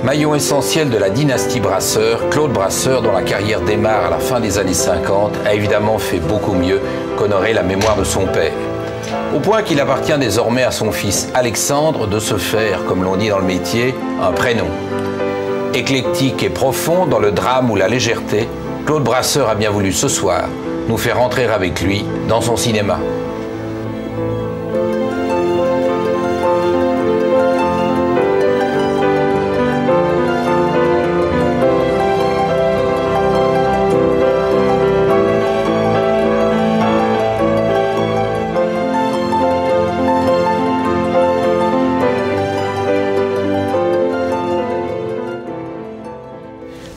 Maillon essentiel de la dynastie Brasseur, Claude Brasseur, dont la carrière démarre à la fin des années 50, a évidemment fait beaucoup mieux qu'honorer la mémoire de son père. Au point qu'il appartient désormais à son fils Alexandre de se faire, comme l'on dit dans le métier, un prénom. Éclectique et profond dans le drame ou la légèreté, Claude Brasseur a bien voulu ce soir nous faire entrer avec lui dans son cinéma.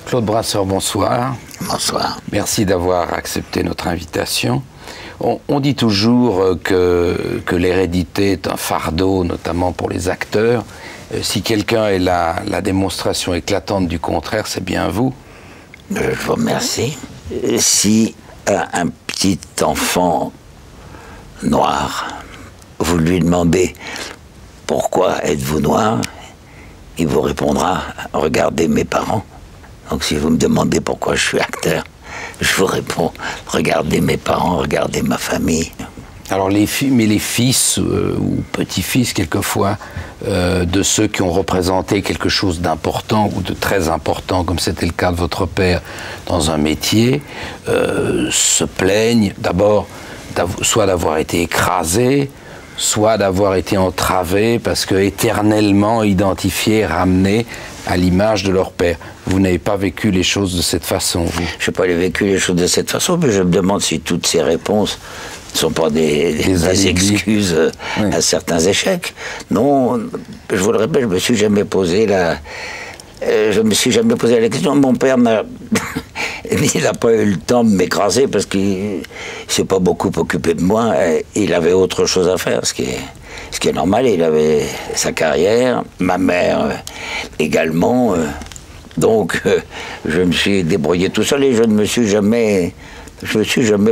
Claude Brasseur, bonsoir. Bonsoir. Merci d'avoir accepté notre invitation. On dit toujours que l'hérédité est un fardeau, notamment pour les acteurs. Si quelqu'un est la démonstration éclatante du contraire, c'est bien vous. Je vous remercie. Si un petit enfant noir, vous lui demandez « Pourquoi êtes-vous noir ?», il vous répondra « Regardez mes parents ». Donc si vous me demandez pourquoi je suis acteur, je vous réponds, regardez mes parents, regardez ma famille. Alors les fils ou petits-fils quelquefois de ceux qui ont représenté quelque chose d'important ou de très important, comme c'était le cas de votre père dans un métier, se plaignent d'abord soit d'avoir été écrasés, soit d'avoir été entravés parce que éternellement identifiés, ramenés à l'image de leur père. Vous n'avez pas vécu les choses de cette façon, vous? Je n'ai pas vécu les choses de cette façon, mais je me demande si toutes ces réponses ne sont pas des excuses à certains échecs. Non, je vous le répète, je me suis jamais posé la question. Mon père il n'a pas eu le temps de m'écraser parce qu'il s'est pas beaucoup occupé de moi. Il avait autre chose à faire, ce qui est normal. Il avait sa carrière, ma mère également. Donc, je me suis débrouillé tout seul et je ne me suis jamais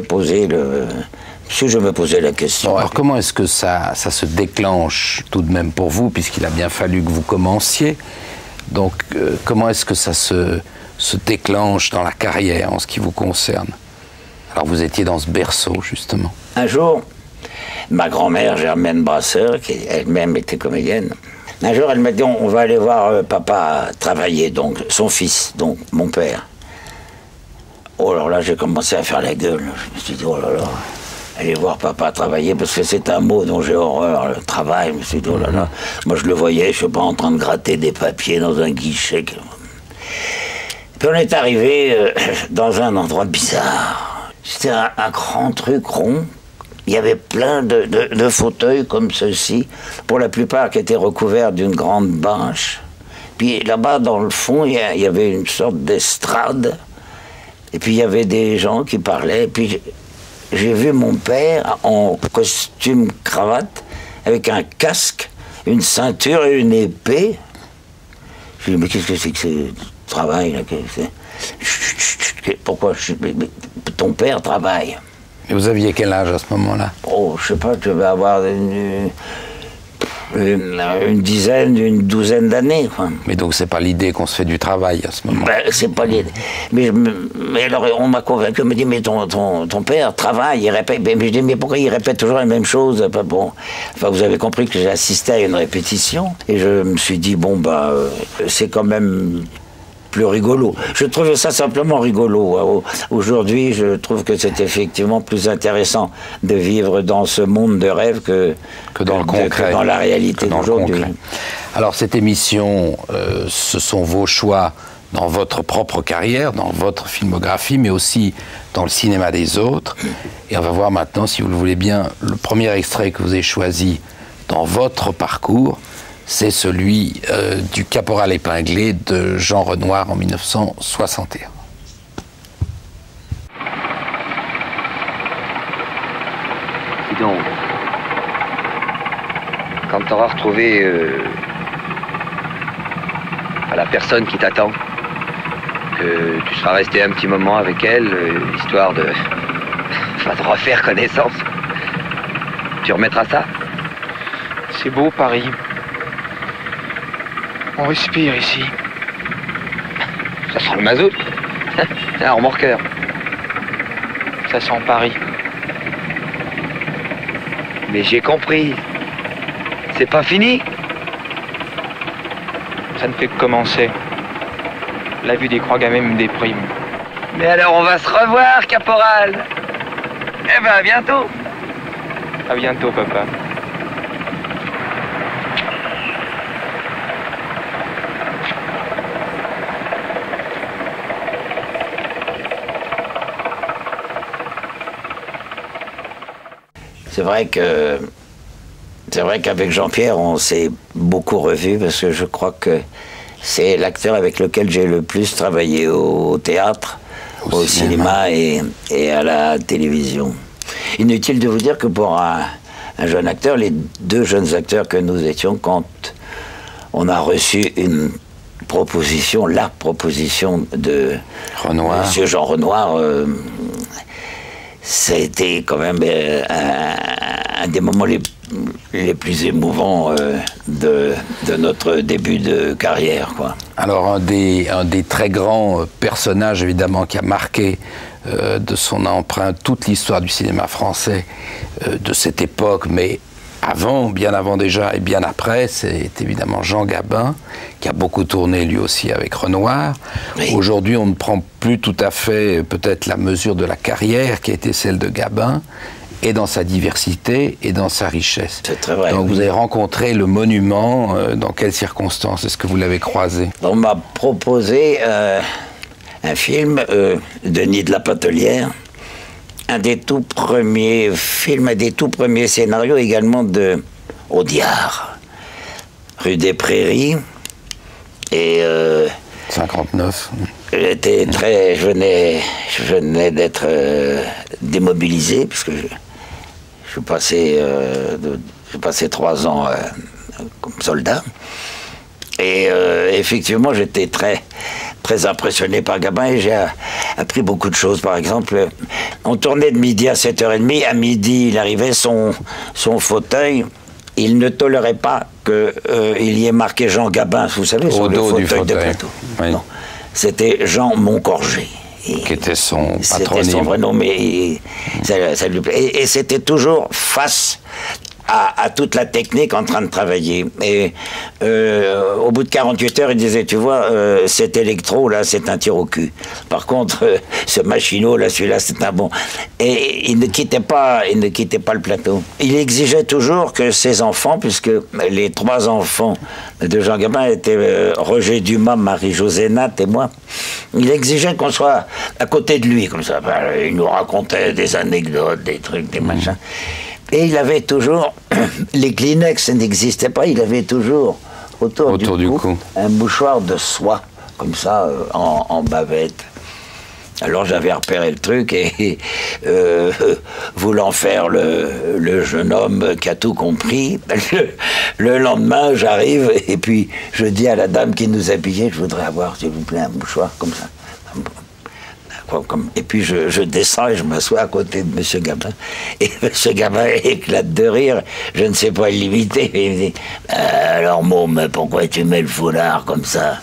posé la question. Bon, alors comment est-ce que ça se déclenche tout de même pour vous, puisqu'il a bien fallu que vous commenciez? Donc, comment est-ce que ça se déclenche dans la carrière en ce qui vous concerne? Alors, vous étiez dans ce berceau, justement. Un jour, ma grand-mère, Germaine Brasseur, qui elle-même était comédienne, un jour, elle m'a dit, on va aller voir papa travailler, donc son fils, donc mon père. Oh, alors là, j'ai commencé à faire la gueule. Je me suis dit, oh là là, aller voir papa travailler, parce que c'est un mot dont j'ai horreur, le travail. Je me suis dit, oh là là, moi je le voyais, je sais pas, en train de gratter des papiers dans un guichet. Puis on est arrivé dans un endroit bizarre. C'était un grand truc rond. Il y avait plein de fauteuils comme ceux-ci, pour la plupart qui étaient recouverts d'une grande bâche. Puis là-bas, dans le fond, il y avait une sorte d'estrade. Et puis il y avait des gens qui parlaient. Et puis j'ai vu mon père en costume cravate, avec un casque, une ceinture et une épée. Je lui ai dit, mais qu'est-ce que c'est que ce travail là? Pourquoi ton père travaille? Et vous aviez quel âge à ce moment-là? Oh, je sais pas, je devais avoir une dizaine, une douzaine d'années, quoi. Mais donc c'est pas l'idée qu'on se fait du travail à ce moment-là? Ben, c'est pas l'idée. Mais alors on m'a convaincu, on me dit, mais ton père travaille, il répète. Mais je dis, mais pourquoi il répète toujours la même chose? Bon. Enfin, vous avez compris que j'ai assisté à une répétition, et je me suis dit, bon, bah, c'est quand même plus rigolo. Je trouvais ça simplement rigolo. Aujourd'hui, je trouve que c'est effectivement plus intéressant de vivre dans ce monde de rêve que dans le concret, que dans la réalité d'aujourd'hui. Alors cette émission, ce sont vos choix dans votre propre carrière, dans votre filmographie, mais aussi dans le cinéma des autres. Et on va voir maintenant, si vous le voulez bien, le premier extrait que vous avez choisi dans votre parcours. C'est celui du Caporal épinglé de Jean Renoir en 1961. Dis donc, quand tu auras retrouvé la personne qui t'attend, que tu seras resté un petit moment avec elle, histoire de refaire connaissance, tu remettras ça? C'est beau, Paris. On respire ici. sent le mazout. Un remorqueur. Ça sent Paris. Mais j'ai compris. C'est pas fini. Ça ne fait que commencer. La vue des croix gammées me déprime. Mais alors on va se revoir, caporal. Eh ben à bientôt. À bientôt, papa. C'est vrai qu'avec Jean-Pierre, on s'est beaucoup revus parce que je crois que c'est l'acteur avec lequel j'ai le plus travaillé au théâtre, au cinéma et à la télévision. Inutile de vous dire que pour un jeune acteur, les deux jeunes acteurs que nous étions, quand on a reçu une proposition, la proposition de Renoir. Monsieur Jean Renoir, ça a été quand même un des moments les plus émouvants de notre début de carrière, quoi. Alors un des très grands personnages évidemment qui a marqué de son empreinte toute l'histoire du cinéma français de cette époque, mais avant, bien avant déjà et bien après, c'est évidemment Jean Gabin, qui a beaucoup tourné lui aussi avec Renoir. Oui. Aujourd'hui, on ne prend plus tout à fait peut-être la mesure de la carrière qui a été celle de Gabin, et dans sa diversité et dans sa richesse. C'est très vrai. Donc vous avez rencontré le monument, dans quelles circonstances est-ce que vous l'avez croisé? On m'a proposé un film, Denis de la Patelière, un des tout premiers films, un des tout premiers scénarios également de Audiard, rue des Prairies. Et 59. Je venais d'être démobilisé, puisque j'ai passé 3 ans comme soldat. Et effectivement, j'étais très impressionné par Gabin et j'ai appris beaucoup de choses. Par exemple, on tournait de midi à 7h30. À midi, il arrivait, son fauteuil, il ne tolérait pas qu'il y ait marqué Jean Gabin, vous savez, sur le fauteuil de plateau. Oui. Non, c'était Jean Moncorgé. Qui était son patronyme. C'était son vrai nom, mais ça lui plaît. Et c'était toujours face à toute la technique en train de travailler. Et au bout de 48 heures, il disait, tu vois, cet électro, là, c'est un tir au cul. Par contre, ce machinot, là, celui-là, c'est un bon... Et il ne quittait pas le plateau. Il exigeait toujours que ses enfants, puisque les 3 enfants de Jean Gabin étaient Roger Dumas, Marie-Josée Nat et moi, il exigeait qu'on soit à côté de lui, comme ça. Il nous racontait des anecdotes, des trucs, des machins. Et il avait toujours, les Kleenex n'existaient pas, il avait toujours autour du cou un mouchoir de soie, comme ça, en bavette. Alors j'avais repéré le truc et voulant faire le jeune homme qui a tout compris, le lendemain j'arrive et puis je dis à la dame qui nous habillait, je voudrais avoir s'il vous plaît un mouchoir comme ça. Et puis je descends et je m'assois à côté de M. Gabin. Et M. Gabin éclate de rire. Je ne sais pas l'imiter. Il me dit alors, Môme, pourquoi tu mets le foulard comme ça?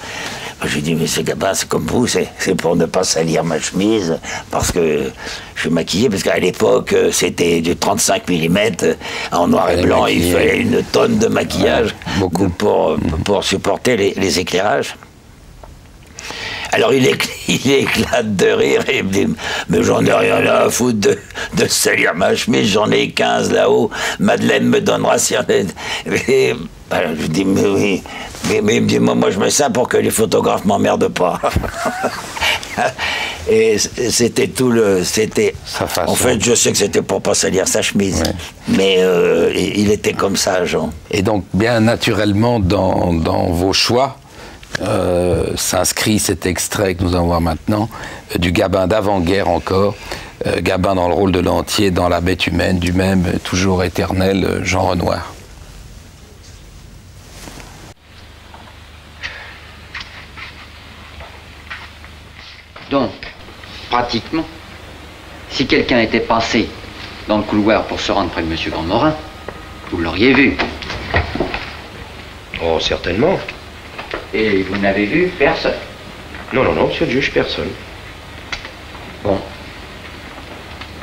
Je lui dis, M. Gabin, c'est comme vous, c'est pour ne pas salir ma chemise, parce que je suis maquillé, parce qu'à l'époque, c'était du 35 mm, en noir et blanc, il fallait 1 tonne de maquillage pour supporter les éclairages. Alors il éclate de rire et il me dit mais j'en ai rien à foutre de salir ma chemise, j'en ai 15 là-haut, Madeleine me donnera si on est... Et, je dis mais oui, mais il me dit moi je mets ça pour que les photographes m'emmerdent pas. Et c'était tout le... En fait je sais que c'était pour pas salir sa chemise, ouais. Mais il était comme ça, Jean. Et donc bien naturellement dans vos choix, s'inscrit cet extrait que nous allons voir maintenant, du Gabin d'avant-guerre encore, Gabin dans le rôle de Lantier dans La Bête humaine, du même toujours éternel Jean Renoir. Donc, pratiquement, si quelqu'un était passé dans le couloir pour se rendre près de M. Grandmorin, vous l'auriez vu. Oh, certainement. Et vous n'avez vu personne. Non, non, non, monsieur le juge, personne. Bon.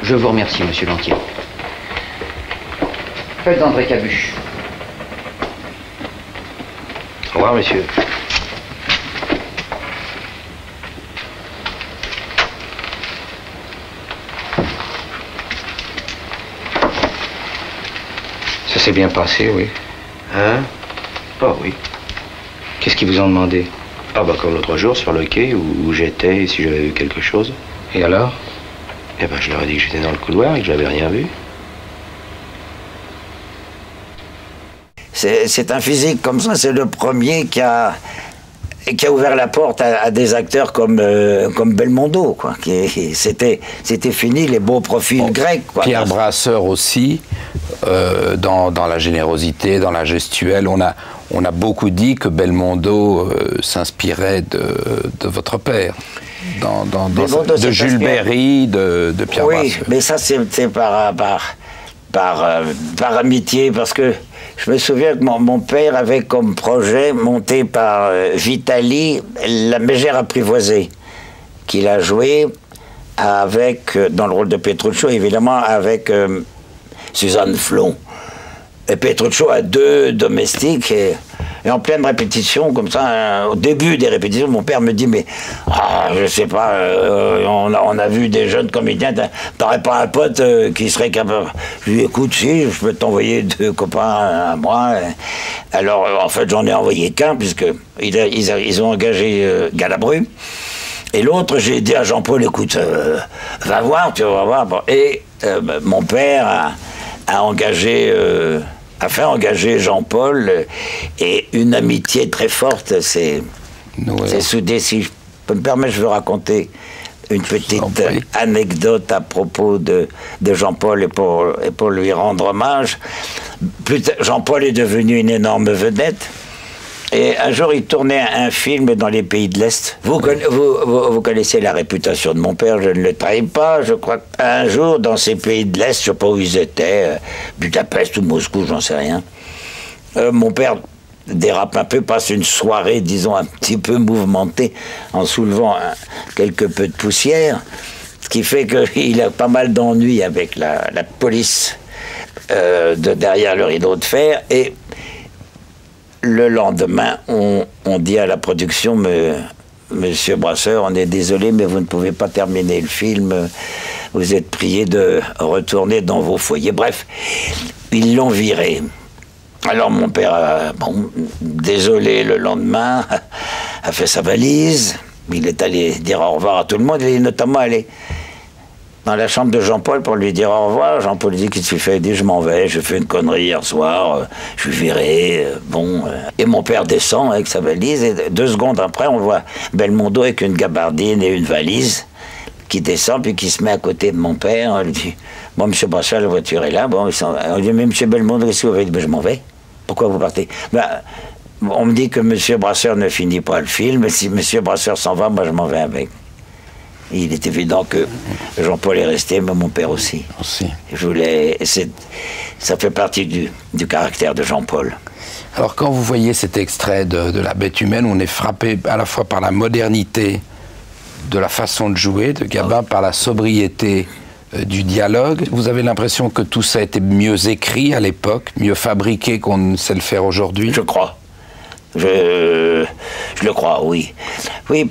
Je vous remercie, monsieur Lantier. Faites entrer Cabuche. Au revoir, monsieur. Ça s'est bien passé, oui. Hein? Ah oui. Qu'est-ce qu'ils vous ont demandé? Ah bah comme l'autre jour sur le quai où j'étais et si j'avais vu quelque chose. Et alors? Eh ben je leur ai dit que j'étais dans le couloir et que j'avais rien vu. C'est un physique comme ça, c'est le premier qui a ouvert la porte à des acteurs comme Belmondo, quoi. C'était fini les beaux profils grecs, quoi. Pierre Brasseur aussi, dans la générosité, dans la gestuelle, on a beaucoup dit que Belmondo s'inspirait de votre père, de Jules Berry, de Pierre Brasseur. Oui, mais ça c'est par amitié, parce que je me souviens que mon père avait comme projet, monté par Vitali, La Mégère apprivoisée, qu'il a joué avec, dans le rôle de Petruccio, évidemment, avec Suzanne Flon. Et Petruccio a 2 domestiques, et en pleine répétition, comme ça, au début des répétitions, mon père me dit, mais je sais pas, on a vu des jeunes comédiens, t'aurais pas un pote qui serait capable? Je lui dis, écoute, si, je peux t'envoyer 2 copains à moi. Alors, en fait, j'en ai envoyé qu'un, puisque ils ont engagé Galabru. Et l'autre, j'ai dit à Jean-Paul, écoute, va voir, tu vas voir. Bon, et mon père a fait engager Jean-Paul, et une amitié très forte s'est soudée. Si je peux me permettre, je veux raconter une petite anecdote à propos de Jean-Paul, et pour lui rendre hommage. Jean-Paul est devenu une énorme vedette. Et un jour, il tournait un film dans les pays de l'Est. Vous connaissez la réputation de mon père, je ne le trahis pas. Je crois qu'un jour, dans ces pays de l'Est, je ne sais pas où ils étaient, Budapest ou Moscou, j'en sais rien, mon père dérape un peu, passe une soirée, disons, un petit peu mouvementée, en soulevant quelque peu de poussière, ce qui fait qu'il a pas mal d'ennuis avec la police derrière le rideau de fer. Et le lendemain, on dit à la production, Monsieur Brasseur, on est désolé, mais vous ne pouvez pas terminer le film. Vous êtes prié de retourner dans vos foyers. Bref, ils l'ont viré. Alors mon père, désolé, le lendemain, a fait sa valise. Il est allé dire au revoir à tout le monde. Il est notamment allé dans la chambre de Jean-Paul pour lui dire au revoir. Jean-Paul dit qu'il s'est fait, il dit je m'en vais, je fais une connerie hier soir, je suis viré, Et mon père descend avec sa valise, et 2 secondes après, on voit Belmondo avec une gabardine et une valise qui descend, puis qui se met à côté de mon père. On lui dit, bon, monsieur Brasseur, la voiture est là. Bon, on lui dit, mais monsieur Belmondo, qu'est-ce que vous faites? Ben, je m'en vais. Pourquoi vous partez? On me dit que monsieur Brasseur ne finit pas le film, mais si monsieur Brasseur s'en va, moi je m'en vais avec. Il est évident que Jean-Paul est resté, mais mon père aussi. Ça fait partie du caractère de Jean-Paul. Alors quand vous voyez cet extrait de La Bête humaine, on est frappé à la fois par la modernité de la façon de jouer de Gabin, par la sobriété du dialogue. Vous avez l'impression que tout ça a été mieux écrit à l'époque, mieux fabriqué qu'on ne sait le faire aujourd'hui? Je crois. Je le crois, oui. Oui,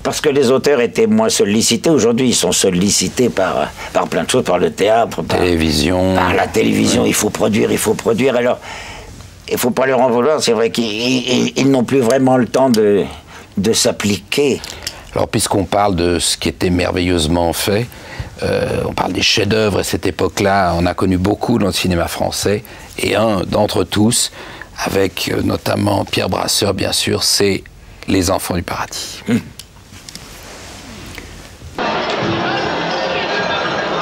parce que les auteurs étaient moins sollicités. Aujourd'hui, ils sont sollicités par plein de choses, par le théâtre, par la télévision. Ouais. Il faut produire. Alors, il ne faut pas leur en vouloir. C'est vrai qu'ils n'ont plus vraiment le temps de s'appliquer. Alors, puisqu'on parle de ce qui était merveilleusement fait, on parle des chefs-d'œuvre, à cette époque-là, on a connu beaucoup dans le cinéma français, et un d'entre tous, avec notamment Pierre Brasseur, bien sûr, c'est Les Enfants du Paradis.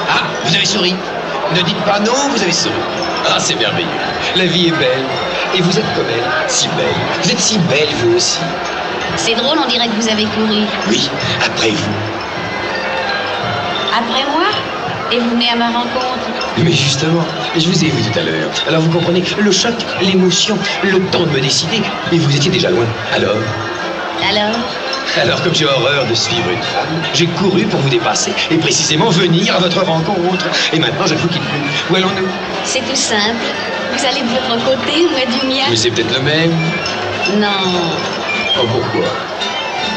Ah, vous avez souri. Ne dites pas non, vous avez souri. Ah, c'est merveilleux. La vie est belle. Et vous êtes comme elle, si belle. Vous êtes si belle, vous aussi. C'est drôle, on dirait que vous avez couru. Oui, après vous. Après moi? Et vous venez à ma rencontre? Mais justement, je vous ai vu tout à l'heure. Alors vous comprenez, le choc, l'émotion, le temps de me décider. Et vous étiez déjà loin. Alors? Alors, comme j'ai horreur de suivre une femme, j'ai couru pour vous dépasser et précisément venir à votre rencontre. Et maintenant, je ne vous quitte plus. Où allons-nous? C'est tout simple. Vous allez de votre côté, moi du mien. Mais c'est peut-être le même. Non, Oh, pourquoi?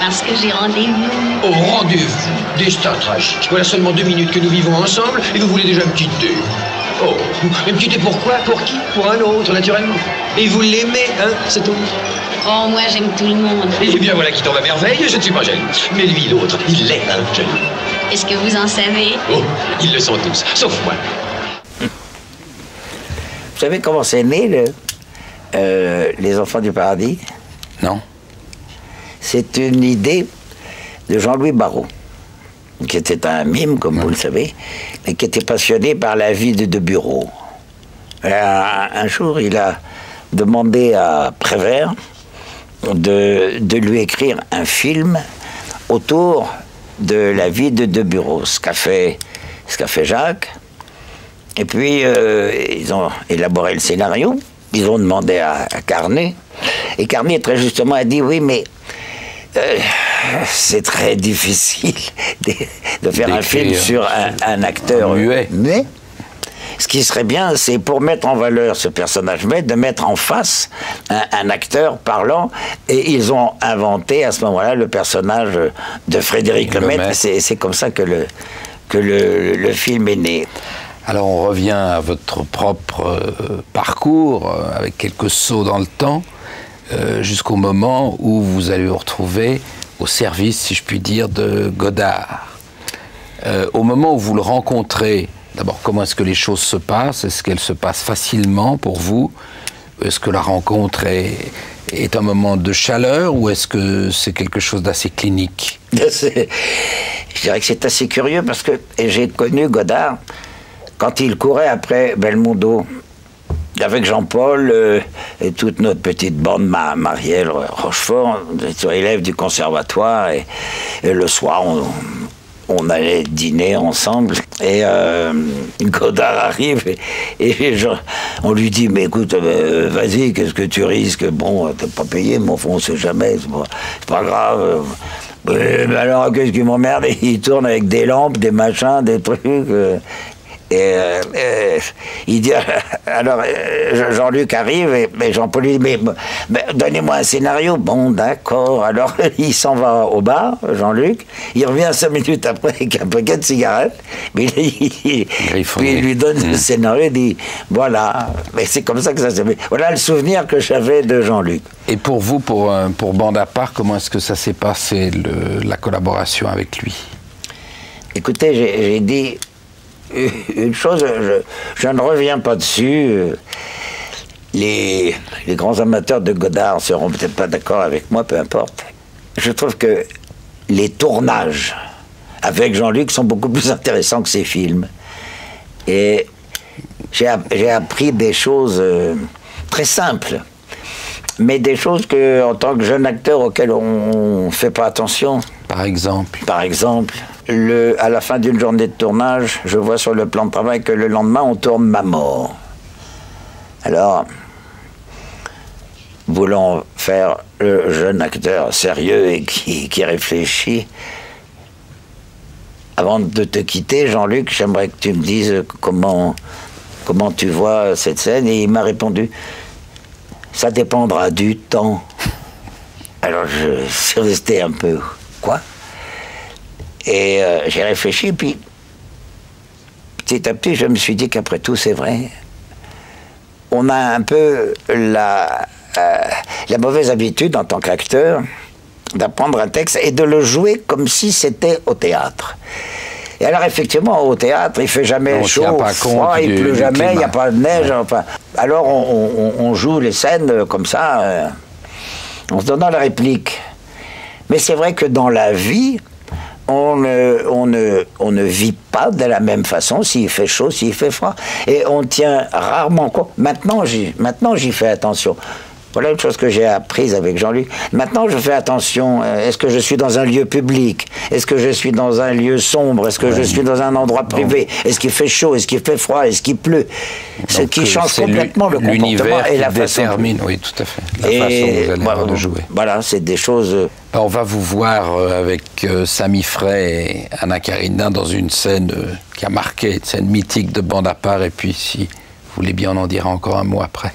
parce que j'ai rendez-vous. Au rendez-vous, destin tragique. Voilà seulement 2 minutes que nous vivons ensemble et vous voulez déjà me quitter. Oh, mais me quitter pourquoi? Pour qui? Pour un autre, naturellement. Et vous l'aimez, hein, cet autre? Oh, moi j'aime tout le monde. Eh bien, voilà qui tombe à merveille, je ne suis pas jaloux. Mais lui, l'autre, il l'est, hein, jaloux. Est-ce que vous en savez? Oh, ils le sont tous, sauf moi. Vous savez comment c'est né, les Enfants du Paradis? Non. C'est une idée de Jean-Louis Barrault, qui était un mime, comme vous le savez, mais qui était passionné par la vie de bureau. Un jour, il a demandé à Prévert de lui écrire un film autour de la vie de bureau, ce qu'a fait Jacques. Et puis, ils ont élaboré le scénario, ils ont demandé à Carnet, et Carnet, très justement, a dit « Oui, mais c'est très difficile de faire un film sur un acteur muet. Mais ce qui serait bien, c'est pour mettre en valeur ce personnage muet, de mettre en face un acteur parlant. Et ils ont inventé à ce moment-là le personnage de Frédéric Lemaître. C'est comme ça que le film est né. Alors on revient à votre propre parcours, avec quelques sauts dans le temps, jusqu'au moment où vous allez vous retrouver au service, si je puis dire, de Godard. Au moment où vous le rencontrez, d'abord, comment est-ce que les choses se passent? Est-ce qu'elles se passent facilement pour vous? Est-ce que la rencontre est un moment de chaleur ou est-ce que c'est quelque chose d'assez clinique? Je dirais que c'est assez curieux parce que j'ai connu Godard quand il courait après Belmondo. Avec Jean-Paul et toute notre petite bande, Marielle Rochefort, nous étions élèves du conservatoire et le soir on allait dîner ensemble et Godard arrive et on lui dit mais écoute vas-y, qu'est-ce que tu risques, bon t'es pas payé mais enfin on sait jamais, c'est pas grave. Mais alors qu'est-ce qui m'emmerde, il tourne avec des lampes, des machins, des trucs et il dit, alors Jean-Luc arrive et Jean-Paul lui dit, mais donnez-moi un scénario. Bon, d'accord. Alors il s'en va au bar, Jean-Luc. Il revient 5 minutes après avec un paquet de cigarettes. Mais puis il lui donne le scénario et dit, voilà. Mais c'est comme ça que ça s'est fait. Voilà le souvenir que j'avais de Jean-Luc. Et pour vous, pour Bande à part, comment est-ce que ça s'est passé, la collaboration avec lui? Écoutez, j'ai dit une chose, je ne reviens pas dessus. Les grands amateurs de Godard ne seront peut-être pas d'accord avec moi, peu importe. Je trouve que les tournages avec Jean-Luc sont beaucoup plus intéressants que ses films. Et j'ai appris des choses très simples, mais des choses que, en tant que jeune acteur auxquelles on ne fait pas attention. Par exemple? Par exemple, à la fin d'une journée de tournage, je vois sur le plan de travail que le lendemain, on tourne Ma mort. Alors, voulant faire le jeune acteur sérieux et qui réfléchit, avant de te quitter, Jean-Luc, j'aimerais que tu me dises comment tu vois cette scène. Et il m'a répondu, ça dépendra du temps. Alors je suis resté un peu, quoi? Et j'ai réfléchi, puis petit à petit, je me suis dit qu'après tout, c'est vrai. On a un peu la mauvaise habitude, en tant qu'acteur, d'apprendre un texte et de le jouer comme si c'était au théâtre. Et alors, effectivement, au théâtre, il fait jamais chaud, froid, il pleut jamais, il n'y a pas de neige. Enfin. Alors, on joue les scènes comme ça, en se donnant la réplique. Mais c'est vrai que dans la vie, on ne vit pas de la même façon s'il fait chaud, s'il fait froid. Et on tient rarement compte. Maintenant, j'y fais attention. Voilà une chose que j'ai apprise avec Jean-Luc. Maintenant, je fais attention. Est-ce que je suis dans un lieu public? Est-ce que je suis dans un lieu sombre? Est-ce que je suis dans un endroit privé? Est-ce qu'il fait chaud? Est-ce qu'il fait froid? Est-ce qu'il pleut? Ce qui change complètement le comportement et la façon. Oui, tout à fait. La façon dont vous allez avoir de jouer. Voilà, c'est des choses... On va vous voir avec Sami Frey et Anna Karina dans une scène qui a marqué, une scène mythique de Bande à part. Et puis, si vous voulez bien, on en dira encore un mot après.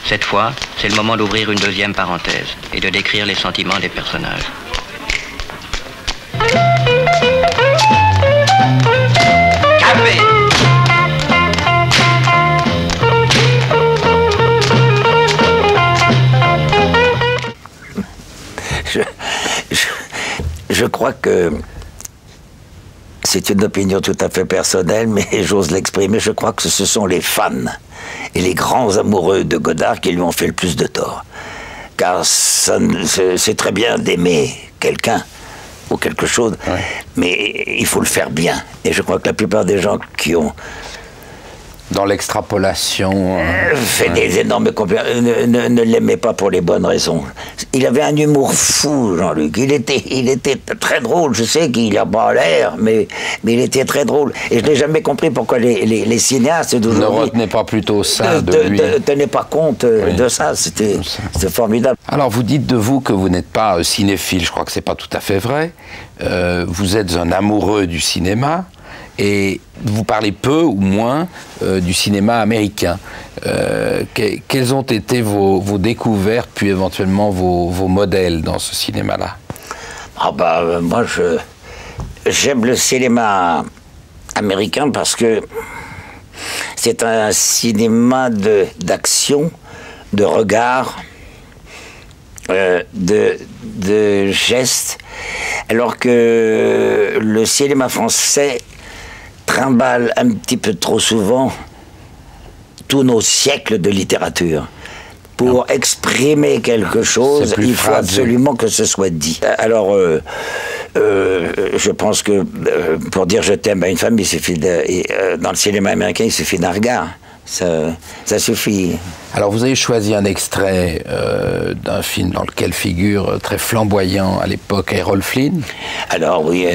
Cette fois, c'est le moment d'ouvrir une deuxième parenthèse et de décrire les sentiments des personnages. Café! Je crois que c'est une opinion tout à fait personnelle, mais j'ose l'exprimer. Je crois que ce sont les fans et les grands amoureux de Godard qui lui ont fait le plus de tort. Car c'est très bien d'aimer quelqu'un ou quelque chose, ouais, mais il faut le faire bien. Et je crois que la plupart des gens qui ont... Dans l'extrapolation... fait des énormes compliments, ne l'aimaient pas pour les bonnes raisons. Il avait un humour fou, Jean-Luc. Il était très drôle. Je sais qu'il a pas l'air, mais il était très drôle. Et je n'ai jamais compris pourquoi les cinéastes d'aujourd'hui... Ne retenaient pas plutôt ça de lui. Tenaient pas compte de ça. C'était formidable. Alors, vous dites de vous que vous n'êtes pas cinéphile. Je crois que c'est pas tout à fait vrai. Vous êtes un amoureux du cinéma. Et vous parlez peu ou moins du cinéma américain. Quelles ont été vos découvertes, puis éventuellement vos modèles dans ce cinéma-là? Ah bah, moi, j'aime le cinéma américain parce que c'est un cinéma d'action, de regard, de gestes, alors que le cinéma français trimballe un petit peu trop souvent tous nos siècles de littérature. Pour exprimer quelque chose, il faut absolument que ce soit dit. Alors, je pense que pour dire je t'aime à une femme, il suffit dans le cinéma américain, il suffit d'un regard. Ça suffit. Alors vous avez choisi un extrait d'un film dans lequel figure très flamboyant à l'époque Errol Flynn. Alors oui.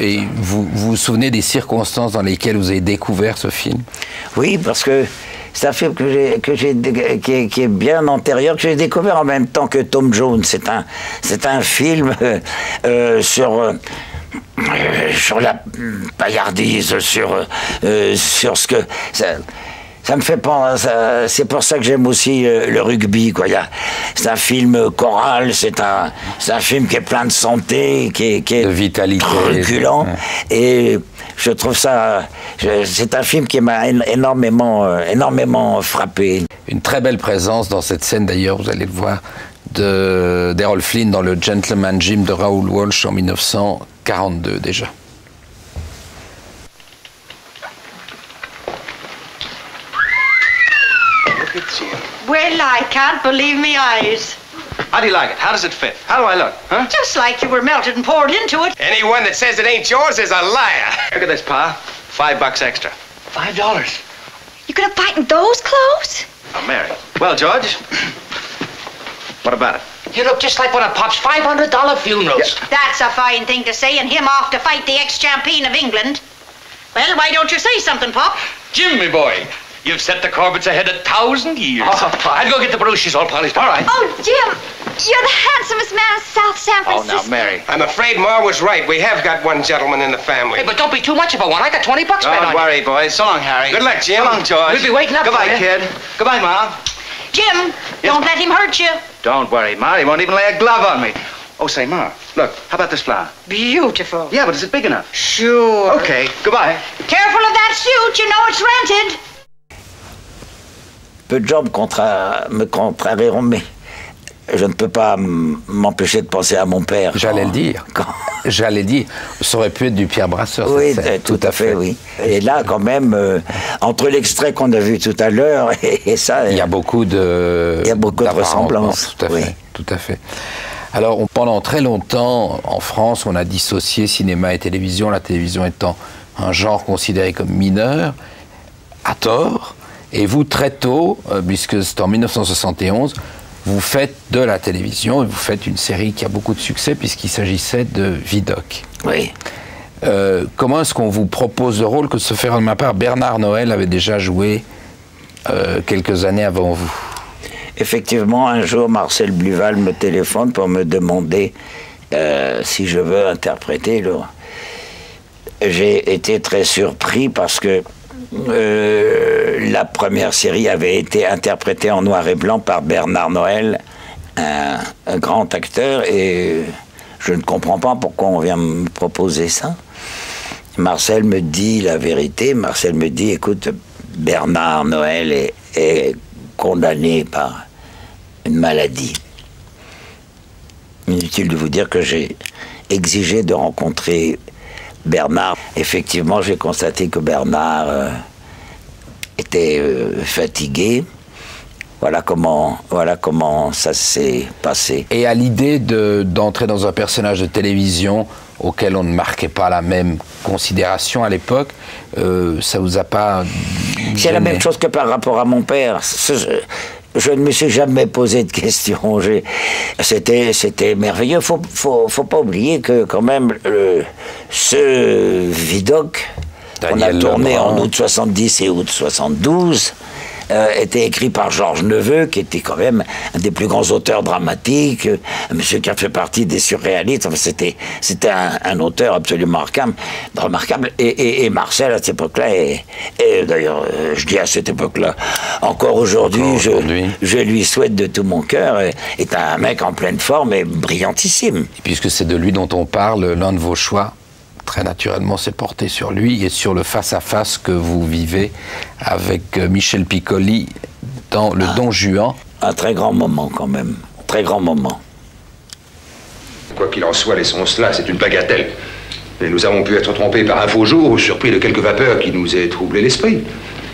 Et vous vous souvenez des circonstances dans lesquelles vous avez découvert ce film? Oui, parce que c'est un film qui est bien antérieur, que j'ai découvert en même temps que Tom Jones. C'est un film sur la paillardise, sur ce que... Ça me fait penser, c'est pour ça que j'aime aussi le rugby, quoi. C'est un film choral, c'est un film qui est plein de santé, qui est de vitalité, truculent, et je trouve ça, c'est un film qui m'a énormément frappé. Une très belle présence dans cette scène, d'ailleurs, vous allez le voir, d'Errol Flynn dans le Gentleman Jim de Raoul Walsh en 1942 déjà. Well, I can't believe me eyes. How do you like it? How does it fit? How do I look, huh? Just like you were melted and poured into it. Anyone that says it ain't yours is a liar. Look at this, Pa. $5 extra. $5? You could have bought those clothes? Oh, Mary. Well, George, what about it? You look just like one of Pop's $500 funerals. Yeah. That's a fine thing to say, and him off to fight the ex-champion of England. Well, why don't you say something, Pop? Jim, me boy. You've set the Corbetts ahead 1,000 years. I'll go get the brooch. She's all polished. All right. Oh, Jim, you're the handsomest man in South San Francisco. Oh, now, Mary. I'm afraid Ma was right. We have got one gentleman in the family. Hey, but don't be too much of a one. I got 20 bucks spent on Don't worry, boys. So long, Harry. Good luck, Jim. So long, George. We'll be waiting up Goodbye, for you. kid. Goodbye, Ma. Jim, don't let him hurt you. Don't worry, Ma. He won't even lay a glove on me. Oh, say, Ma, look, how about this flower? Beautiful. Yeah, but is it big enough? Sure. Okay, goodbye. Careful of that suit. You know it's rented. Peu de gens me contrarieront, mais je ne peux pas m'empêcher de penser à mon père. J'allais le dire. J'allais dire. Ça aurait pu être du Pierre Brasseur. Oui, tout à fait, oui. Et là, quand même, entre l'extrait qu'on a vu tout à l'heure et ça... Il y a beaucoup de... Il y a beaucoup de ressemblances. Tout à fait, oui. Tout à fait. Alors, pendant très longtemps, en France, on a dissocié cinéma et télévision, la télévision étant un genre considéré comme mineur, à tort. Et vous, très tôt, puisque c'est en 1971, vous faites de la télévision et vous faites une série qui a beaucoup de succès puisqu'il s'agissait de Vidocq. Oui. Comment est-ce qu'on vous propose le rôle que, se faire de ma part, Bernard Noël avait déjà joué quelques années avant vous? Effectivement, un jour, Marcel Bluval me téléphone pour me demander si je veux interpréter le... J'ai été très surpris parce que la première série avait été interprétée en noir et blanc par Bernard Noël, un grand acteur, et je ne comprends pas pourquoi on vient me proposer ça. Marcel me dit la vérité. Marcel me dit, écoute, Bernard Noël est condamné par une maladie. Inutile de vous dire que j'ai exigé de rencontrer Bernard. Effectivement, j'ai constaté que Bernard était fatigué. Voilà comment ça s'est passé. Et à l'idée d'entrer dans un personnage de télévision auquel on ne marquait pas la même considération à l'époque, ça vous a pas... C'est la même chose que par rapport à mon père. Je ne me suis jamais posé de questions. C'était merveilleux. Faut pas oublier que quand même ce Vidocq qu'on a tourné en août 70 et août 72 était écrit par Georges Neveu, qui était quand même un des plus grands auteurs dramatiques, un monsieur qui a fait partie des surréalistes. Enfin, c'était un auteur absolument remarquable. Et Marcel, à cette époque-là, et d'ailleurs, je dis à cette époque-là, encore aujourd'hui, je lui souhaite de tout mon cœur, est un mec en pleine forme et brillantissime. Et puisque c'est de lui dont on parle, l'un de vos choix, très naturellement, s'est porté sur lui et sur le face-à-face que vous vivez avec Michel Piccoli dans le Don Juan. Un très grand moment quand même, très grand moment. Quoi qu'il en soit, laissons cela, c'est une bagatelle. Et nous avons pu être trompés par un faux jour ou surpris de quelques vapeurs qui nous aient troublé l'esprit.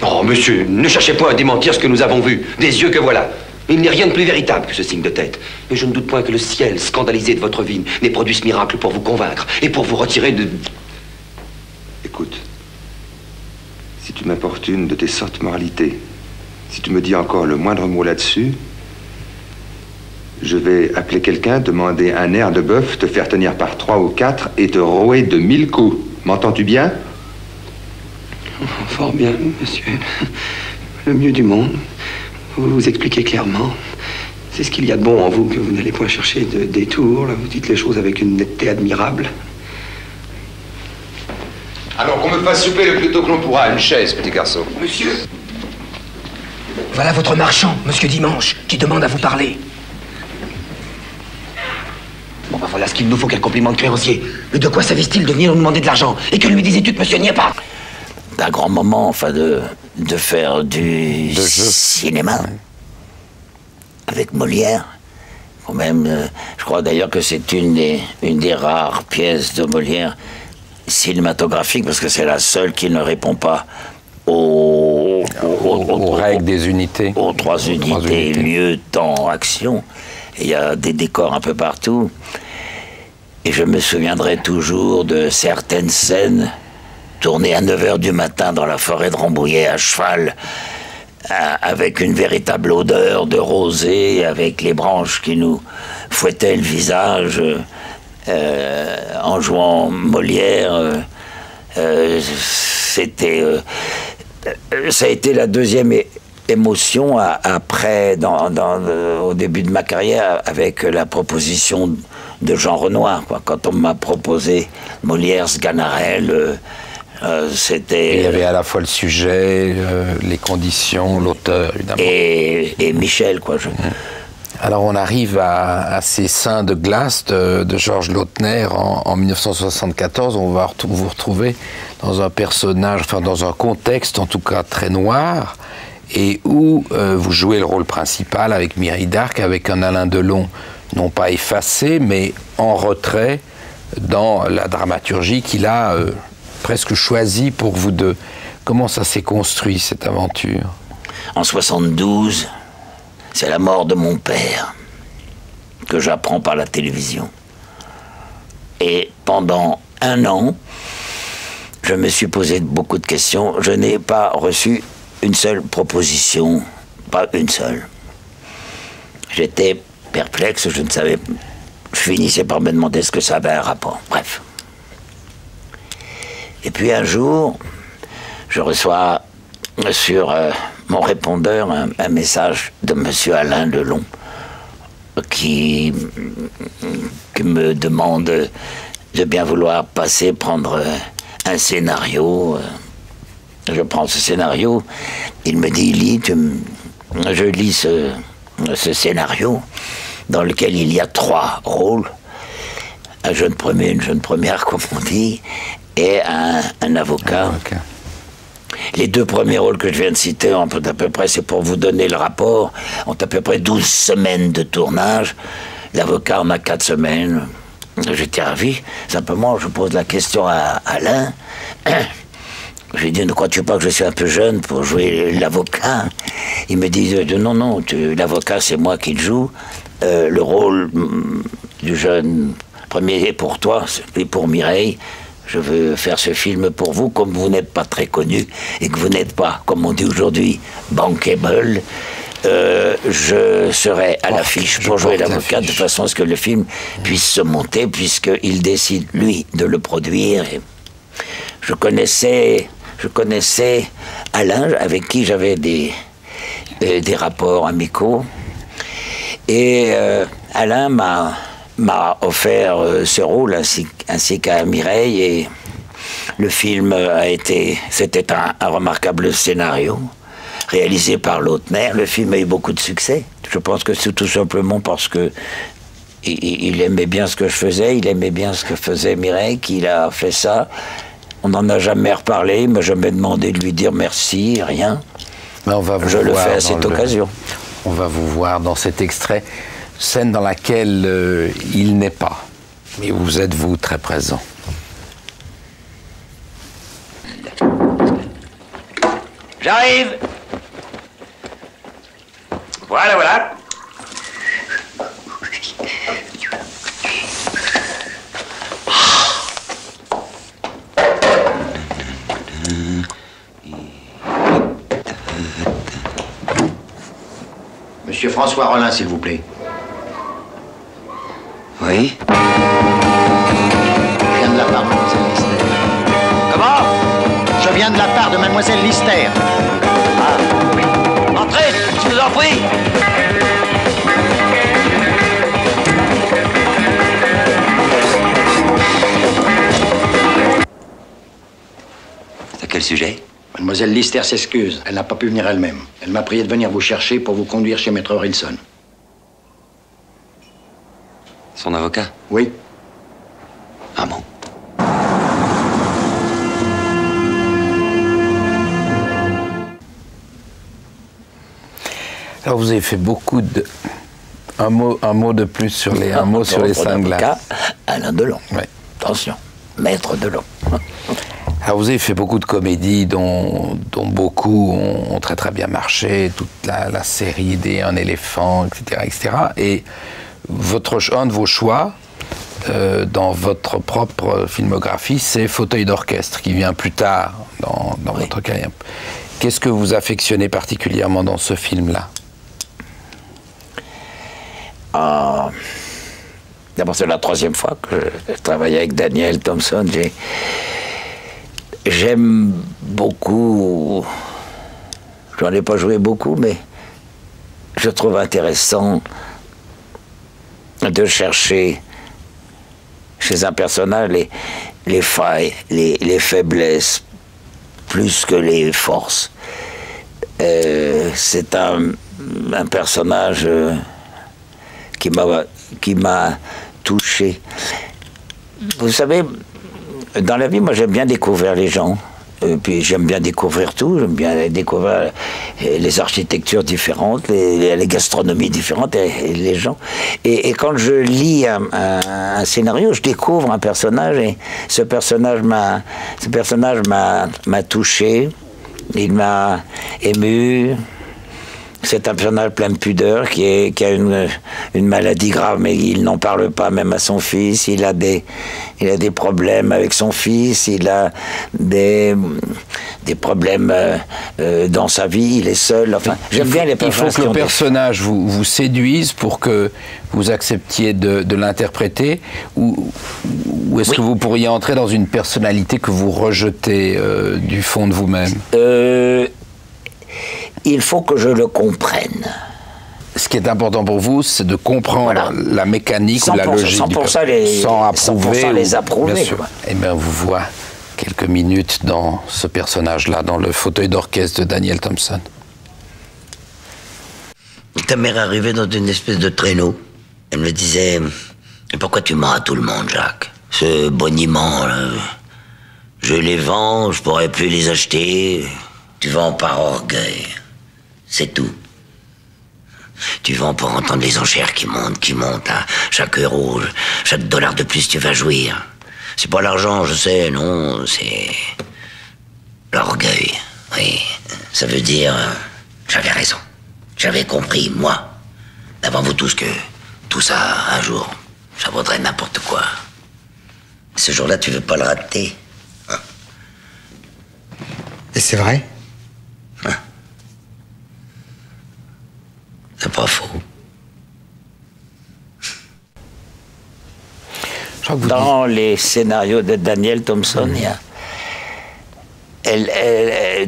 Oh, monsieur, ne cherchez pas à démentir ce que nous avons vu. Des yeux que voilà. Il n'est rien de plus véritable que ce signe de tête. Et je ne doute point que le ciel, scandalisé de votre vie, n'ait produit ce miracle pour vous convaincre et pour vous retirer de... Écoute, si tu m'importunes de tes sortes moralités, si tu me dis encore le moindre mot là-dessus, je vais appeler quelqu'un, demander un air de bœuf, te faire tenir par 3 ou 4 et te rouer de 1000 coups. M'entends-tu bien? Fort bien, monsieur. Le mieux du monde. Vous vous expliquez clairement. C'est ce qu'il y a de bon en vous, que vous n'allez point chercher de détour. Là, vous dites les choses avec une netteté admirable. Alors qu'on me fasse souper le plus tôt que l'on pourra. Une chaise, petit garçon. Monsieur. Voilà votre marchand, monsieur Dimanche, qui demande à vous parler. Bon, ben voilà ce qu'il nous faut, quel compliment de créancier. Mais de quoi s'avise-t-il de venir nous demander de l'argent? Et que lui disais-tu que monsieur n'y est pas? D'un grand moment, enfin, de faire du cinéma. Avec Molière. Quand même, je crois d'ailleurs que c'est une des rares pièces de Molière cinématographiques, parce que c'est la seule qui ne répond pas aux règles des unités. Aux trois unités, lieu, temps, action. Il y a des décors un peu partout. Et je me souviendrai toujours de certaines scènes tournées à 9h du matin dans la forêt de Rambouillet à cheval, avec une véritable odeur de rosée, avec les branches qui nous fouettaient le visage, en jouant Molière. C'était ça a été la deuxième émotion après, au début de ma carrière, avec la proposition de Jean Renoir. Quoi. Quand on m'a proposé Molière, Sganarelle, c'était... Il y avait à la fois le sujet, les conditions, l'auteur, évidemment. Et Michel, quoi. Alors on arrive à ces Seins de glace de Georges Lautner en 1974. On va vous retrouver dans un personnage, enfin dans un contexte en tout cas très noir, et où vous jouez le rôle principal avec Mireille d'Arc, avec un Alain Delon non pas effacé, mais en retrait dans la dramaturgie qu'il a presque choisie pour vous deux. Comment ça s'est construit, cette aventure? En 72, c'est la mort de mon père que j'apprends par la télévision. Et pendant 1 an, je me suis posé beaucoup de questions. Je n'ai pas reçu une seule proposition, pas une seule. J'étais perplexe, je ne savais... Je finissais par me demander ce que ça avait un rapport. Bref. Et puis un jour, je reçois sur mon répondeur un message de monsieur Alain Delon qui me demande de bien vouloir prendre un scénario. Je prends ce scénario, il me dit, je lis ce scénario dans lequel il y a 3 rôles, un jeune premier, une jeune première, comme on dit, et un avocat. Les 2 premiers rôles que je viens de citer, à peu près, c'est pour vous donner le rapport, ont à peu près 12 semaines de tournage. L'avocat en a 4 semaines. J'étais ravi. Simplement, je pose la question à Alain. Je lui dis, ne crois-tu pas que je suis un peu jeune pour jouer l'avocat? Il me dit, non, l'avocat, c'est moi qui le joue. Le rôle du jeune premier est pour toi, et pour Mireille. Je veux faire ce film pour vous, comme vous n'êtes pas très connu et que vous n'êtes pas, comme on dit aujourd'hui, bankable. Je serai à l'affiche pour jouer l'avocat de façon à ce que le film puisse se monter, puisqu'il décide, lui, de le produire. Et je connaissais Alain, avec qui j'avais des rapports amicaux. Et Alain m'a offert ce rôle ainsi qu'à Mireille, et le film c'était un remarquable scénario réalisé par Lautner. Le film a eu beaucoup de succès. Je pense que c'est tout simplement parce que il aimait bien ce que je faisais, il aimait bien ce que faisait Mireille, qu'il a fait ça. On n'en a jamais reparlé, il m'a jamais demandé de lui dire merci, rien. Mais je le fais à cette occasion. On va vous voir dans cet extrait, scène dans laquelle il n'est pas, mais vous êtes vous très présent. J'arrive. Voilà. Monsieur François Rollin, s'il vous plaît. Oui. Je viens de la part de Mademoiselle Lister. Comment? Je viens de la part de Mademoiselle Lister. Ah, oui. Entrez, je vous en prie. C'est à quel sujet? Mademoiselle Lister s'excuse. Elle n'a pas pu venir elle-même. Elle m'a prié de venir vous chercher pour vous conduire chez Maître Rilson. Son avocat? Oui. Ah bon? Alors vous avez fait beaucoup de... Un mot de plus sur les... Un mot sur les Seins de glace. Alain Delon. Oui. Attention, Maître Delon. Alors vous avez fait beaucoup de comédies dont beaucoup ont très très bien marché, toute la série des Un éléphant, etc. Et un de vos choix dans votre propre filmographie, c'est Fauteuil d'orchestre, qui vient plus tard dans votre carrière. Qu'est-ce que vous affectionnez particulièrement dans ce film-là? D'abord, c'est la 3e fois que je travaille avec Daniel Thompson. J'aime beaucoup J'en ai pas joué beaucoup, mais je trouve intéressant de chercher chez un personnage les failles, les faiblesses, plus que les forces. C'est un personnage qui m'a touché. Vous savez, dans la vie, moi j'aime bien découvrir les gens. Puis j'aime bien découvrir tout, j'aime bien découvrir les architectures différentes, les gastronomies différentes, et les gens. Et quand je lis un scénario, je découvre un personnage, et ce personnage m'a touché, il m'a ému. C'est un personnage plein de pudeur qui a une maladie grave, mais il n'en parle pas même à son fils. Il a des problèmes avec son fils, il a des problèmes dans sa vie, il est seul. Enfin, j'aime bien les personnages. Il faut que le personnage vous séduise pour que vous acceptiez de l'interpréter, ou est-ce que vous pourriez entrer dans une personnalité que vous rejetez du fond de vous-même? Il faut que je le comprenne. Ce qui est important pour vous, c'est de comprendre la mécanique ou la logique sans approuver. Les approuver. Bien sûr. Eh bien, on vous voit quelques minutes dans ce personnage-là, dans le fauteuil d'orchestre de Daniel Thompson. Ta mère arrivait dans une espèce de traîneau. Elle me disait, « Pourquoi tu mens à tout le monde, Jacques? Ce boniment, là, je les vends, je pourrais plus les acheter. Tu vends par orgueil. C'est tout. Tu vends pour entendre les enchères qui montent à chaque euro, chaque dollar de plus tu vas jouir. C'est pas l'argent, je sais, non, c'est l'orgueil. Oui, ça veut dire, j'avais raison. J'avais compris, moi, avant vous tous, que tout ça, un jour, ça vaudrait n'importe quoi. Ce jour-là, tu veux pas le rater. Hein? Et c'est vrai? C'est pas faux. Dans les scénarios de Daniel Thompson,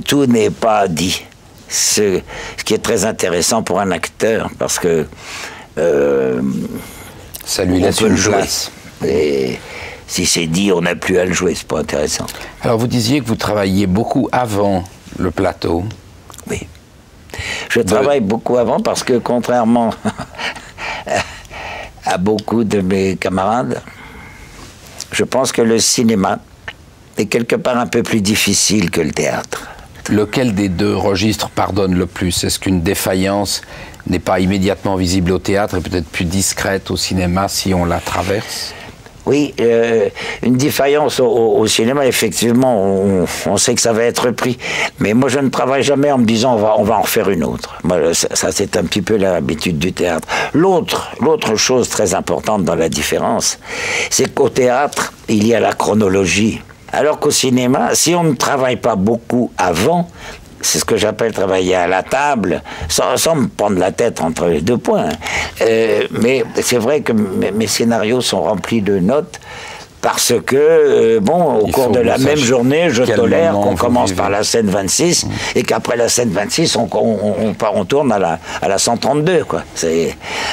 tout n'est pas dit. Ce qui est très intéressant pour un acteur, parce que ça lui laisse une place. Et si c'est dit, on n'a plus à le jouer, c'est pas intéressant. Alors vous disiez que vous travailliez beaucoup avant le plateau. Oui. Je travaille beaucoup avant parce que, contrairement à beaucoup de mes camarades, je pense que le cinéma est quelque part un peu plus difficile que le théâtre. Lequel des deux registres pardonne le plus? Est-ce qu'une défaillance n'est pas immédiatement visible au théâtre et peut-être plus discrète au cinéma si on la traverse? Oui, une défaillance au cinéma, effectivement, on sait que ça va être pris. Mais moi, je ne travaille jamais en me disant on va en refaire une autre. Moi, ça c'est un petit peu l'habitude du théâtre. L'autre chose très importante dans la différence, c'est qu'au théâtre, il y a la chronologie. Alors qu'au cinéma, si on ne travaille pas beaucoup avant, c'est ce que j'appelle travailler à la table, sans me prendre la tête entre les deux points. Mais c'est vrai que mes scénarios sont remplis de notes, parce que, au cours de la même journée, je tolère qu'on commence par la scène 26, et qu'après la scène 26, on tourne à la 132, quoi.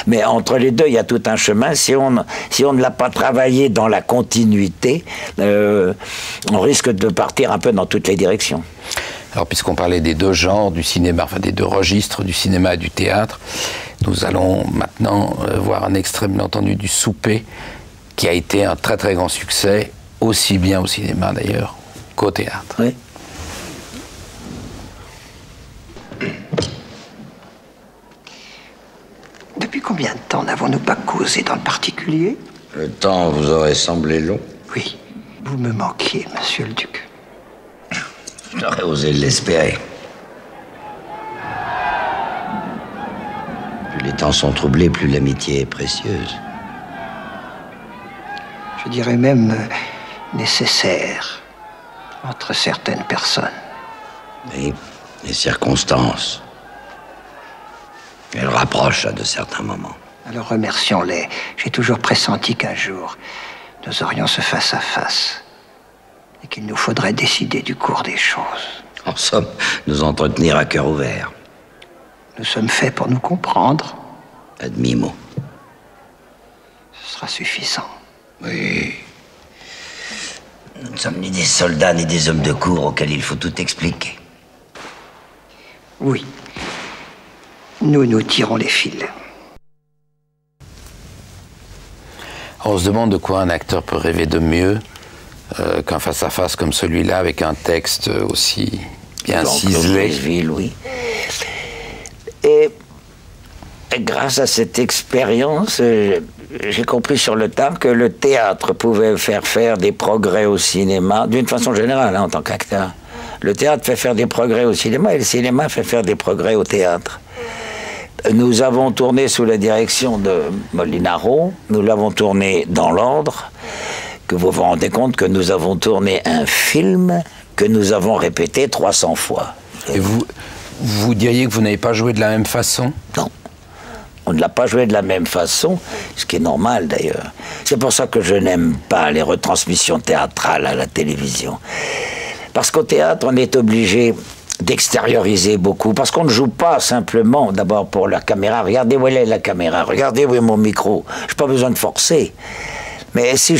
Mais entre les deux, il y a tout un chemin. Si on ne l'a pas travaillé dans la continuité, on risque de partir un peu dans toutes les directions. Alors, puisqu'on parlait des deux genres du cinéma, enfin des deux registres du cinéma et du théâtre, nous allons maintenant voir un extrait, bien entendu, du Souper, qui a été un très très grand succès, aussi bien au cinéma d'ailleurs qu'au théâtre. Oui. Depuis combien de temps n'avons-nous pas causé dans le particulier? Le temps vous aurait semblé long? Oui. Vous me manquiez, monsieur le duc. J'aurais osé l'espérer. Plus les temps sont troublés, plus l'amitié est précieuse. Je dirais même nécessaire entre certaines personnes. Oui, les circonstances. Elles rapprochent à de certains moments. Alors remercions-les. J'ai toujours pressenti qu'un jour, nous aurions ce face-à-face. et qu'il nous faudrait décider du cours des choses. En somme, nous entretenir à cœur ouvert. Nous sommes faits pour nous comprendre. À demi-mot. Ce sera suffisant. Oui. Nous ne sommes ni des soldats ni des hommes de cour auxquels il faut tout expliquer. Oui. Nous tirons les fils. On se demande de quoi un acteur peut rêver de mieux qu'un face-à-face comme celui-là, avec un texte aussi bien ciselé. Oui. Et grâce à cette expérience, j'ai compris sur le tard que le théâtre pouvait faire des progrès au cinéma, d'une façon générale, hein, en tant qu'acteur. Le théâtre fait faire des progrès au cinéma et le cinéma fait faire des progrès au théâtre. Nous avons tourné sous la direction de Molinaro, nous l'avons tourné dans l'ordre, que vous vous rendez compte que nous avons tourné un film que nous avons répété 300 fois. Et vous diriez que vous n'avez pas joué de la même façon? Non. On ne l'a pas joué de la même façon, ce qui est normal d'ailleurs. C'est pour ça que je n'aime pas les retransmissions théâtrales à la télévision. Parce qu'au théâtre, on est obligé d'extérioriser beaucoup, parce qu'on ne joue pas simplement d'abord pour la caméra. Regardez où est la caméra, regardez où est mon micro. Je n'ai pas besoin de forcer. Mais si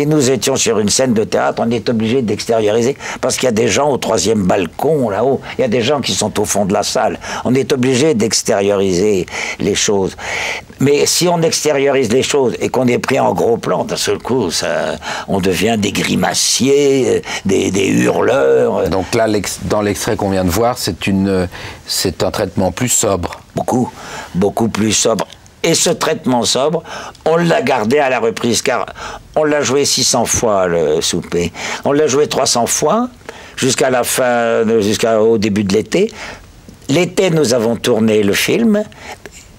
nous étions sur une scène de théâtre, on est obligé d'extérioriser, parce qu'il y a des gens au 3e balcon, là-haut, il y a des gens qui sont au fond de la salle. On est obligé d'extérioriser les choses. Mais si on extériorise les choses et qu'on est pris en gros plan, d'un seul coup, on devient des grimaciers, des hurleurs. Donc là, dans l'extrait qu'on vient de voir, c'est un traitement plus sobre. Beaucoup plus sobre. Et ce traitement sobre, on l'a gardé à la reprise, car on l'a joué 600 fois, le souper. On l'a joué 300 fois, jusqu'à la fin, jusqu'au début de l'été. L'été, nous avons tourné le film,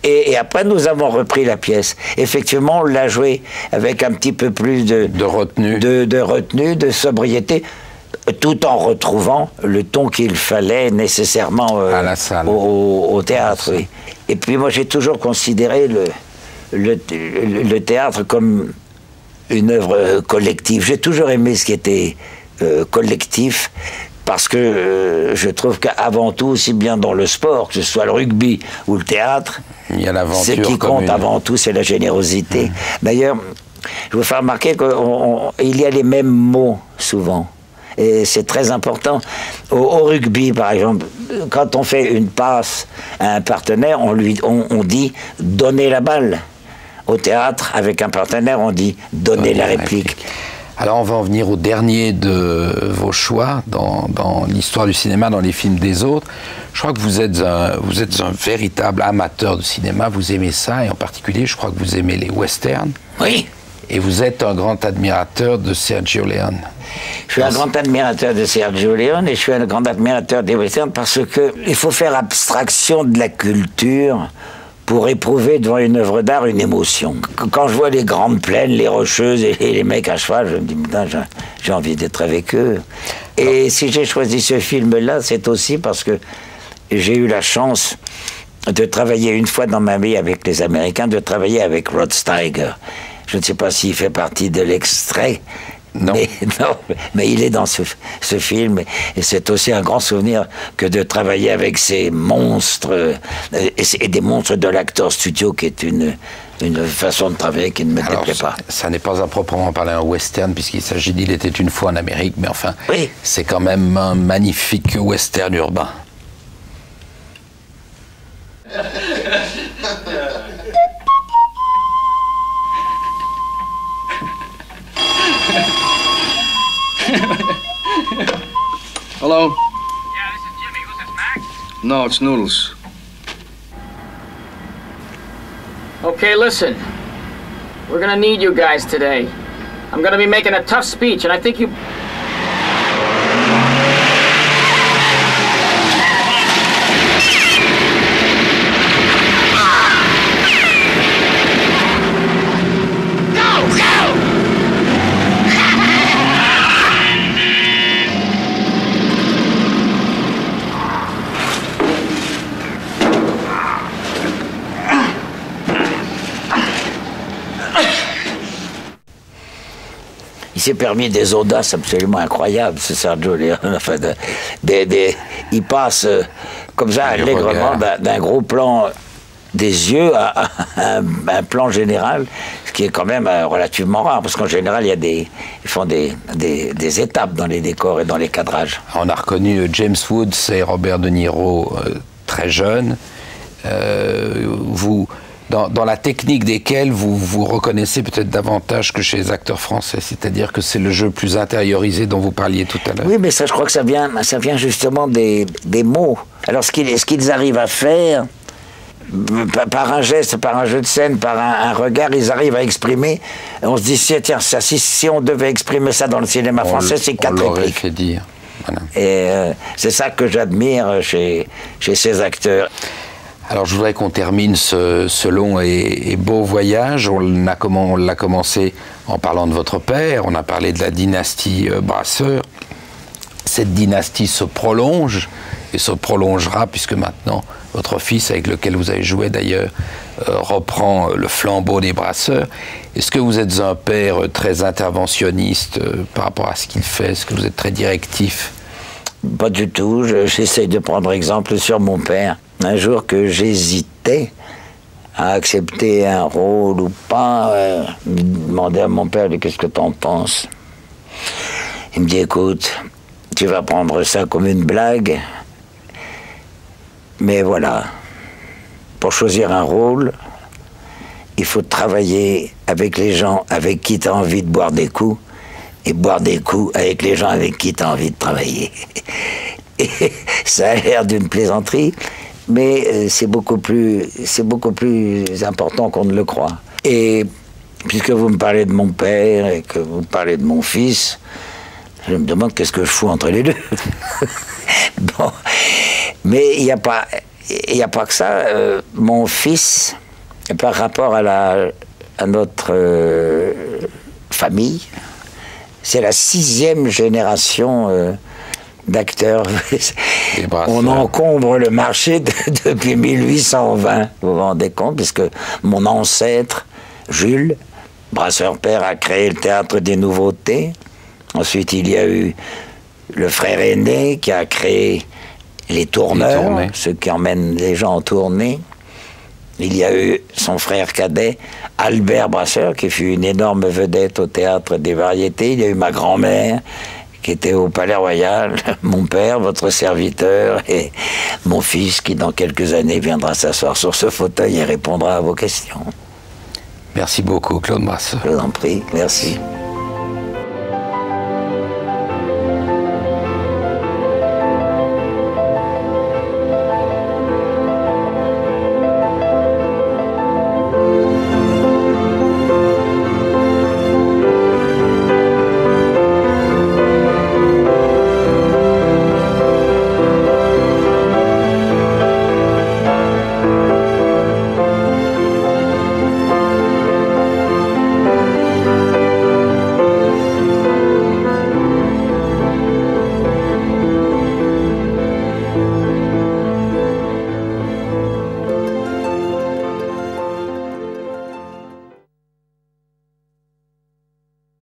et après, nous avons repris la pièce. Effectivement, on l'a joué avec un petit peu plus de retenue, de sobriété, tout en retrouvant le ton qu'il fallait nécessairement à la salle. Au théâtre. Oui. Et puis moi j'ai toujours considéré le théâtre comme une œuvre collective. J'ai toujours aimé ce qui était collectif, parce que je trouve qu'avant tout, aussi bien dans le sport, que ce soit le rugby ou le théâtre, ce qui compte avant tout, c'est la générosité. D'ailleurs, je vous fais remarquer qu'il y a les mêmes mots souvent. Et c'est très important. Au rugby, par exemple, quand on fait une passe à un partenaire, on dit « donner la balle ». Au théâtre, avec un partenaire, on dit « donner la réplique ». Alors on va en venir au dernier de vos choix dans l'histoire du cinéma, dans les films des autres. Je crois que vous êtes un véritable amateur de cinéma, vous aimez ça, et en particulier, je crois que vous aimez les westerns. Oui. Et vous êtes un grand admirateur de Sergio Leone. Je suis un grand admirateur de Sergio Leone et je suis un grand admirateur des westerns, parce qu'il faut faire abstraction de la culture pour éprouver devant une œuvre d'art une émotion. Quand je vois les grandes plaines, les rocheuses et les mecs à cheval, je me dis, putain, j'ai envie d'être avec eux. Et si j'ai choisi ce film-là, c'est aussi parce que j'ai eu la chance de travailler une fois dans ma vie avec les Américains, de travailler avec Rod Steiger. Je ne sais pas s'il fait partie de l'extrait. Non. Mais il est dans ce film, et c'est aussi un grand souvenir que de travailler avec ces monstres, et des monstres de l'acteur studio, qui est une façon de travailler qui ne me déplaît pas. Ça n'est pas à proprement parler un western, puisqu'il s'agit d'Il était une fois en Amérique, mais enfin, oui. C'est quand même un magnifique western urbain. Hello? Yeah, this is Jimmy. Who's this, Max? No, it's Noodles. Okay, listen. We're gonna need you guys today. I'm gonna be making a tough speech, and I think you... Il Il s'est permis des audaces absolument incroyables, ce Sergio Leone. Enfin, il passe comme ça allègrement d'un gros plan des yeux à un plan général, ce qui est quand même relativement rare, parce qu'en général, ils font des étapes dans les décors et dans les cadrages. On a reconnu James Woods et Robert De Niro très jeunes. Dans la technique desquels vous reconnaissez peut-être davantage que chez les acteurs français, c'est-à-dire que c'est le jeu plus intériorisé dont vous parliez tout à l'heure. Oui, mais ça, je crois que ça vient justement des mots. Alors, ce qu'ils arrivent à faire, par un geste, par un jeu de scène, par un regard, ils arrivent à exprimer. On se dit, tiens, si on devait exprimer ça dans le cinéma français, c'est 4 répliques. On l'aurait fait dire. Voilà. Et c'est ça que j'admire chez ces acteurs. Alors je voudrais qu'on termine ce long et beau voyage. On l'a commencé en parlant de votre père, on a parlé de la dynastie Brasseur. Cette dynastie se prolonge et se prolongera puisque maintenant votre fils, avec lequel vous avez joué d'ailleurs, reprend le flambeau des Brasseurs. Est-ce que vous êtes un père très interventionniste par rapport à ce qu'il fait? Est-ce que vous êtes très directif? Pas du tout. J'essaye de prendre exemple sur mon père. Un jour que j'hésitais à accepter un rôle ou pas, je demandais à mon père, qu'est-ce que t'en penses? Il me dit, écoute, tu vas prendre ça comme une blague, mais voilà, pour choisir un rôle, il faut travailler avec les gens avec qui tu as envie de boire des coups, et boire des coups avec les gens avec qui tu as envie de travailler. Et ça a l'air d'une plaisanterie, mais c'est beaucoup plus important qu'on ne le croit. Et puisque vous me parlez de mon père et que vous me parlez de mon fils, je me demande qu'est-ce que je fous entre les deux. Bon, mais il n'y a pas que ça. Mon fils, par rapport à notre famille, c'est la 6e génération d'acteurs. On encombre le marché depuis 1820, vous vous rendez compte, puisque mon ancêtre, Jules Brasseur père, a créé le théâtre des Nouveautés. Ensuite, il y a eu le frère aîné qui a créé les tourneurs, ceux qui emmènent les gens en tournée. Il y a eu son frère cadet, Albert Brasseur, qui fut une énorme vedette au théâtre des Variétés. Il y a eu ma grand-mère, qui était au Palais Royal, mon père, votre serviteur, et mon fils, qui dans quelques années viendra s'asseoir sur ce fauteuil et répondra à vos questions. Merci beaucoup, Claude Brasseur. Je vous en prie, merci.